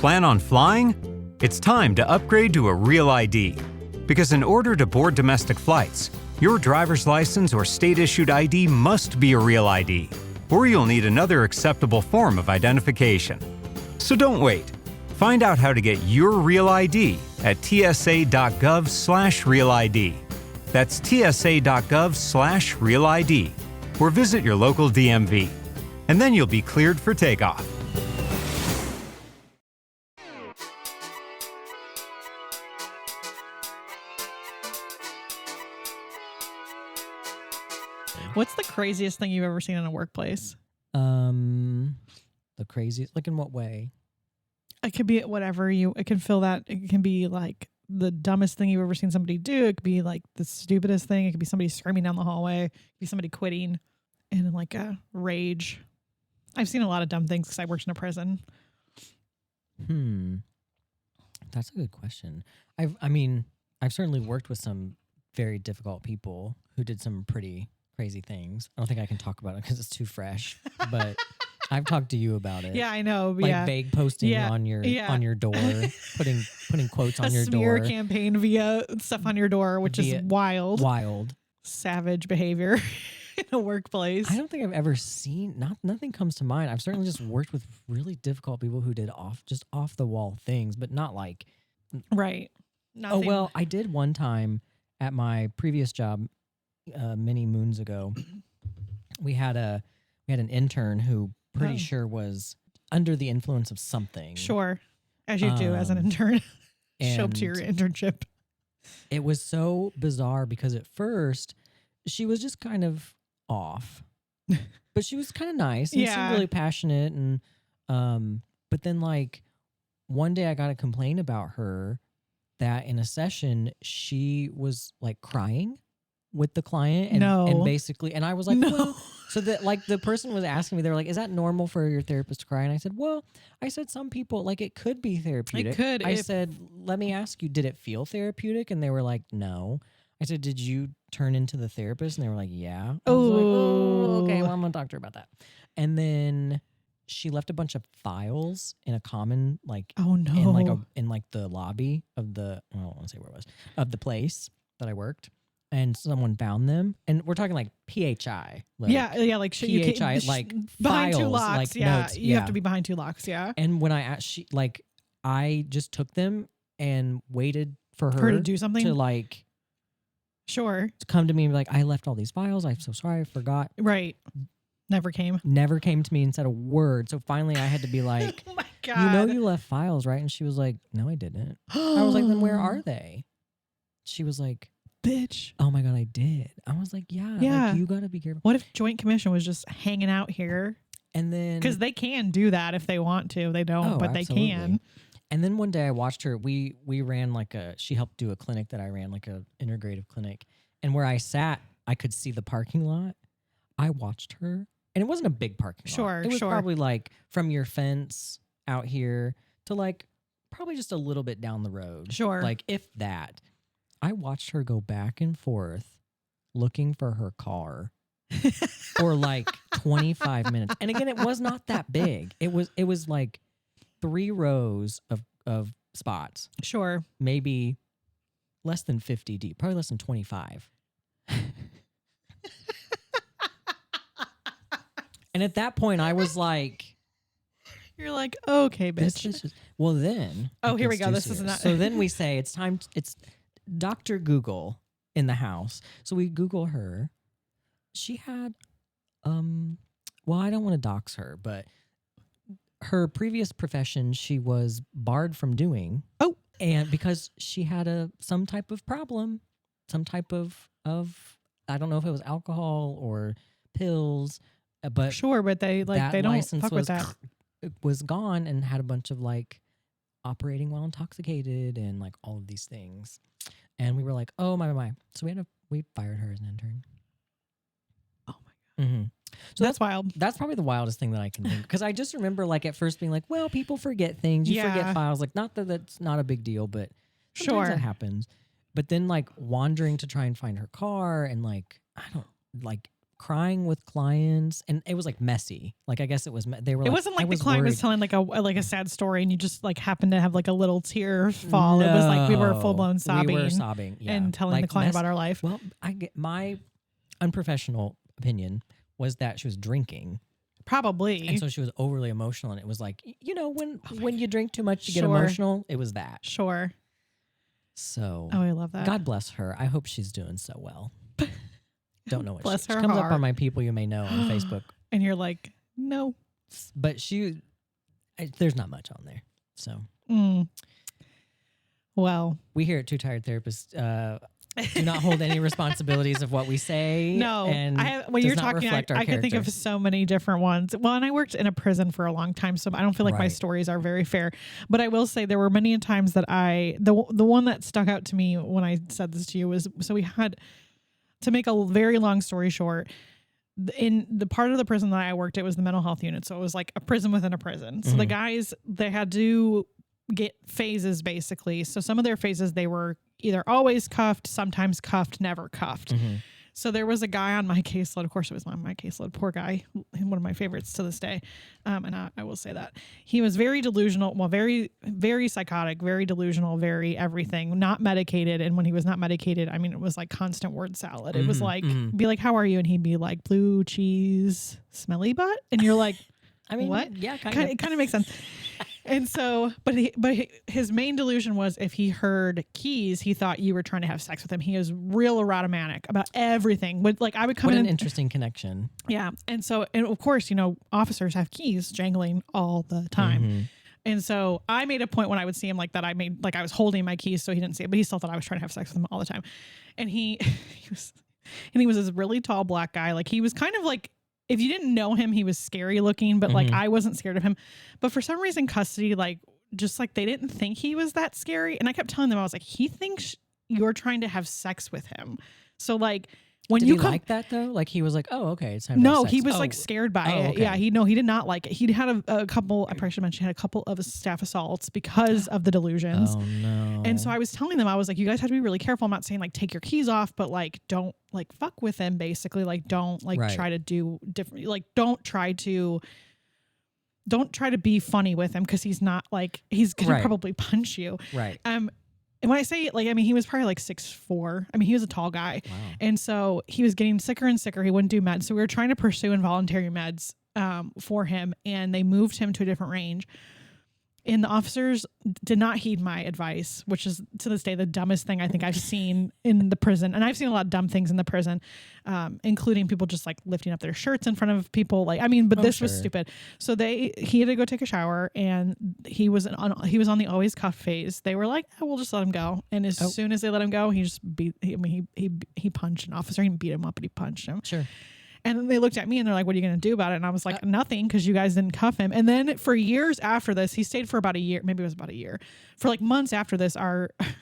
Plan on flying? It's time to upgrade to a Real ID. Because in order to board domestic flights, your driver's license or state-issued ID must be a Real ID, or you'll need another acceptable form of identification. So don't wait. Find out how to get your Real ID at tsa.gov/RealID. That's tsa.gov/RealID, or visit your local DMV. And then you'll be cleared for takeoff. What's the craziest thing you've ever seen in a workplace? The craziest, like in what way? It could be whatever it can feel that. It can be like the dumbest thing you've ever seen somebody do. It could be like the stupidest thing. It could be somebody screaming down the hallway. It could be somebody quitting in like a rage. I've seen a lot of dumb things because I worked in a prison. That's a good question. I've certainly worked with some very difficult people who did some pretty crazy things. I don't think I can talk about it because it's too fresh, but I've talked to you about it. Yeah, I know. Like yeah. vague posting on your door, putting quotes on your door. A smear campaign via stuff on your door, which is wild. Wild. Savage behavior in a workplace. I don't think I've ever seen, nothing comes to mind. I've certainly just worked with really difficult people who did off the wall things, but not like. Right. Nothing. Oh, well, I did one time at my previous job many moons ago. We had an intern who pretty sure was under the influence of something. Sure. As you do as an intern. Show up to your internship. It was so bizarre because at first she was just kind of off, but she was kind of nice and seemed really passionate. And, but then like one day I got a complaint about her that in a session she was like crying with the client and basically, and I was like, well, so that like the person was asking me, they were like, is that normal for your therapist to cry? And I said, some people, like it could be therapeutic. It could. I said, let me ask you, did it feel therapeutic? And they were like, no. I said, did you turn into the therapist? And they were like, yeah. I was like, okay, well, I'm going to talk to her about that. And then she left a bunch of files in a common, like, in the lobby of the, I don't want to say where it was, of the place that I worked. And someone found them, and we're talking like PHI. Like like PHI, you can't, like behind files, two locks. like notes. You have to be behind two locks. Yeah. And when I asked, I just took them and waited for her to do something to like, to come to me and be like, I left all these files. I'm so sorry, I forgot. Right. Never came to me and said a word. So finally, I had to be like, oh my God. You left files, right? And she was like, no, I didn't. I was like, then where are they? She was like, bitch. Oh my God, I did. I was like, yeah. Like, you got to be careful. What if Joint Commission was just hanging out here? And then, because they can do that if they want to. They don't, but absolutely. They can. And then one day I watched her. We ran she helped do a clinic that I ran, like a integrative clinic. And where I sat, I could see the parking lot. I watched her, and it wasn't a big parking lot. It was probably like from your fence out here to like probably just a little bit down the road. Sure. Like if that. I watched her go back and forth looking for her car for like 25 minutes. And again, it was not that big. It was like 3 rows of spots. Sure. Maybe less than 50 deep, probably less than 25. And at that point I was like, you're like, okay, bitch. Well then. Oh, here we go. This is not. So then we say it's time. It's Dr. Google in the house. So we Google her. She had, well, I don't want to dox her, but her previous profession, she was barred from doing. Oh. And because she had some type of problem, some type of, I don't know if it was alcohol or pills, but. Sure, but they don't fuck with that. It was gone and had a bunch of like operating while intoxicated and like all of these things. And we were like, oh my. So we fired her as an intern. Oh my God. Mm-hmm. So that's wild. That's probably the wildest thing that I can think. Because I just remember like at first being like, well, people forget things. You forget files. Like not that that's not a big deal, but sometimes that happens. But then like wandering to try and find her car and like, I don't like crying with clients, and it was like messy. Like I guess it was. They were. It like, wasn't like I the client worried. was telling like a sad story, and you just like happened to have like a little tear fall. It was like we were full blown sobbing. We were sobbing, yeah. And telling like, the client about our life. Well, I get my unprofessional opinion was that she was drinking. Probably. And so she was overly emotional, and it was like, when you drink too much, you get Sure. emotional. It was that. Sure. So, Oh, I love that. God bless her. I hope she's doing so well. Don't know what Bless she her comes up heart. on my people you may know on Facebook, And you're like, no. but there's not much on there. So Well, we here at Two Tired Therapists do not hold any responsibilities of what we say. no. and When does you're not talking, reflect our I can think of character. so many different ones. Well, and I worked in a prison for a long time, so I don't feel like my Right. stories are very fair. But I will say there were many times that the one that stuck out to me when I said this to you was, so we had, to make a very long story short, in the part of the prison that I worked, it was the mental health unit. So it was like a prison within a prison. So the guys, they had to get phases basically. So some of their phases, they were either always cuffed, sometimes cuffed, never cuffed. So there was a guy on my caseload. Of course, it was on my caseload. Poor guy. One of my favorites to this day. And I will say that. He was very delusional. Well, very, very psychotic, very delusional, very everything. Not medicated. And when he was not medicated, I mean, it was like constant word salad. It was like, be like, how are you? And he'd be like, blue cheese, smelly butt. And you're like, I mean, what? Yeah, It kind of makes sense. And so, but his main delusion was if he heard keys, he thought you were trying to have sex with him. He was real erotomanic about everything. I would come What in. an interesting connection. Yeah. And so, and of course, officers have keys jangling all the time. And so I made a point when I would see him like that. I was holding my keys so he didn't see it, but he still thought I was trying to have sex with him all the time. And he was this really tall black guy. Like he was kind of like, if you didn't know him, he was scary looking, but like I wasn't scared of him. But for some reason, custody, like just like they didn't think he was that scary. And I kept telling them, I was like, he thinks you're trying to have sex with him. So like when Did you he come, like that though? Like he was like, oh, okay, it's time to have sex. he was like scared by it. okay. Yeah, he did not like it. He had a couple. I probably should mention he had a couple of staff assaults because of the delusions. Oh no! And so I was telling them, I was like, you guys have to be really careful. I'm not saying like take your keys off, but like don't like fuck with him. Basically, like don't like Right. try to do different. Like don't try to be funny with him because he's not like he's gonna Right. probably punch you. Right. And when I say like, I mean, he was probably like 6'4". I mean, he was a tall guy. Wow. And so he was getting sicker and sicker. He wouldn't do meds. So we were trying to pursue involuntary meds for him, and they moved him to a different range. And the officers did not heed my advice, which is to this day the dumbest thing I think I've seen in the prison. And I've seen a lot of dumb things in the prison, including people just like lifting up their shirts in front of people. Like, I mean, but this was sure. stupid. So he had to go take a shower, and he was on the always cuff phase. They were like, oh, we'll just let him go. And as soon as they let him go, he just he punched an officer. He beat him up, and he punched him. Sure. And then they looked at me and they're like, what are you going to do about it? And I was like, nothing, because you guys didn't cuff him. And then for years after this, he stayed for about a year. Maybe it was about a year. For like months after this,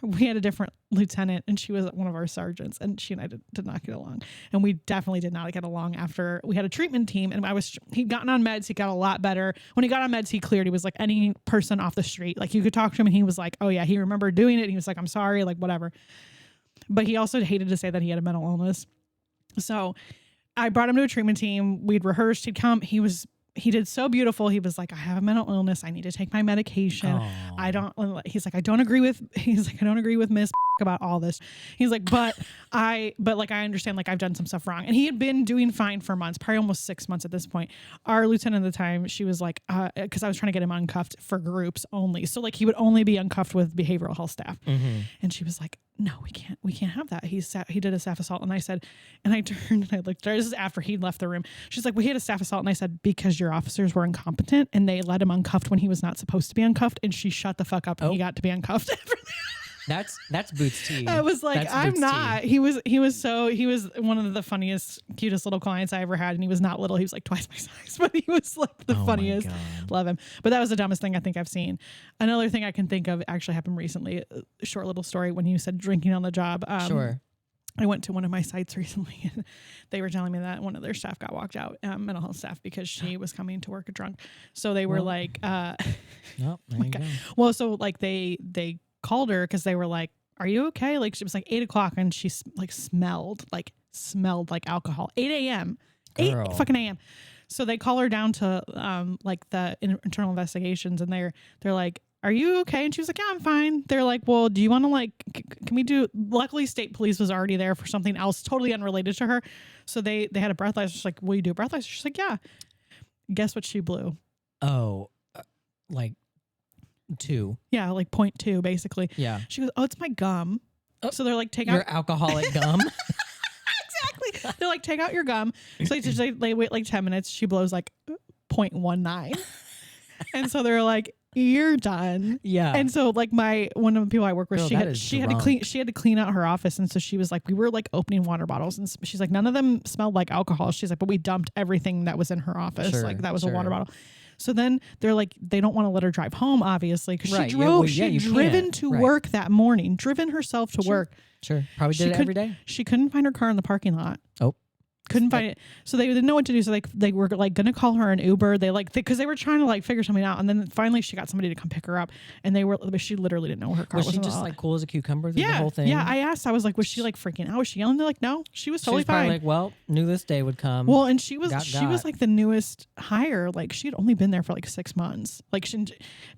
we had a different lieutenant, and she was one of our sergeants, and she and I did not get along. And we definitely did not get along after we had a treatment team. And he'd gotten on meds. He got a lot better. When he got on meds, he cleared. He was like any person off the street. Like you could talk to him and he was like, oh yeah, he remembered doing it. And he was like, I'm sorry, like whatever. But he also hated to say that he had a mental illness. So I brought him to a treatment team. We'd rehearsed. He'd come. He did so beautiful. He was like, I have a mental illness. I need to take my medication. Aw. He's like, I don't agree with Miss about all this. He's like, but I understand, like I've done some stuff wrong. And he had been doing fine for months, probably almost 6 months at this point. Our lieutenant at the time, she was like, cause I was trying to get him uncuffed for groups only. So like he would only be uncuffed with behavioral health staff. And she was like, no, we can't have that. He did a staff assault. And I said, and I turned and I looked at her. This is after he left the room. She's like, we had a staff assault. And I said, because your officers were incompetent and they let him uncuffed when he was not supposed to be uncuffed. And she shut the fuck up and he got to be uncuffed after that. That's Boots T. I was like, That's I'm Boots not. T. He was one of the funniest, cutest little clients I ever had. And he was not little. He was like twice my size, but he was like the Oh my funniest. God. Love him. But that was the dumbest thing I think I've seen. Another thing I can think of actually happened recently. A short little story when you said drinking on the job. Sure. I went to one of my sites recently and they were telling me that one of their staff got walked out, mental health staff, because she was coming to work drunk. So they were Well, like, Nope, there you go. well, so like they called her because they were like, are you okay? Like it was like 8 o'clock and she like smelled like smelled like alcohol. 8 a.m. 8 Girl. fucking a.m. So they call her down to like the internal investigations, and they're like, "Are you okay?" And she was like, "Yeah, I'm fine." They're like, "Well, do you want to like, can we do?" Luckily, state police was already there for something else totally unrelated to her. So they had a breathalyzer. She's like, "Will you do a breathalyzer?" She's like, "Yeah." Guess what she blew? Oh, like 2. Yeah, like 0.2 basically. Yeah. She goes, "Oh, it's my gum." Oh, so they're like, "Take your out alcoholic gum. exactly." They're like, "Take out your gum." So they wait like 10 minutes. She blows like 0.19. And so they're like, "You're done." Yeah. And so like one of the people I work with, Girl, she that had is to clean out her office. And so she was like, we were like opening water bottles, and she's like, none of them smelled like alcohol. She's like, but we dumped everything that was in her office. Sure, like that was a sure. water bottle. So then they're like, they don't want to let her drive home, obviously, because Right, she yeah, drove. well, yeah, She'd you driven can't. to Right. work that morning, driven herself to Sure. work. Sure. Probably She did it every could- day. She couldn't find her car in the parking lot. Oh. Couldn't find it. So they didn't know what to do. So they were like going to call her an Uber. Because they were trying to like figure something out. And then finally she got somebody to come pick her up. And but she literally didn't know her car Was was she in the just lot. like cool as a cucumber through yeah, the whole thing? Yeah, I asked. I was like, was she like freaking out? Was she yelling? They're like, no, she was She totally was probably fine. like, well, knew this day would come. Well, and she was got. like the newest hire. Like she had only been there for like 6 months. Like she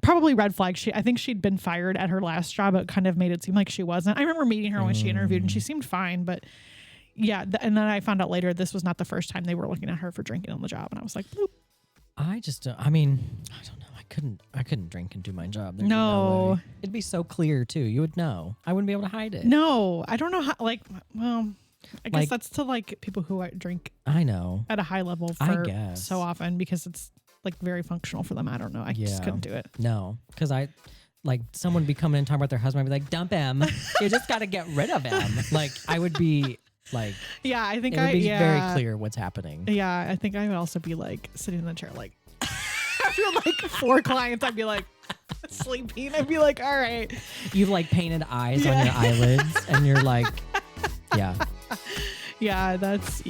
probably red flag. I think she'd been fired at her last job. It kind of made it seem like she wasn't. I remember meeting her when she interviewed, and she seemed fine. But yeah, and then I found out later this was not the first time they were looking at her for drinking on the job, and I was like, bloop. I just, I mean, I don't know. I couldn't drink and do my job. There'd be No. way. It'd be so clear too. You would know. I wouldn't be able to hide it. No, I don't know how. Like, well, I guess Like- that's to like people who drink I know. at a high level I for guess. so often because it's like very functional for them. I don't know. I just Yeah. couldn't do it. No, because like someone would be coming in and talking about their husband. I'd be like, dump him. You just got to get rid of him. Like I would be like, Yeah, I think it would be yeah. very clear what's happening. Yeah, I think I would also be like sitting in the chair, like after like 4 clients, I'd be like sleeping. I'd be like, all right. You've like painted eyes Yeah. on your eyelids, and you're like, yeah. Yeah, that's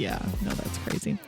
crazy.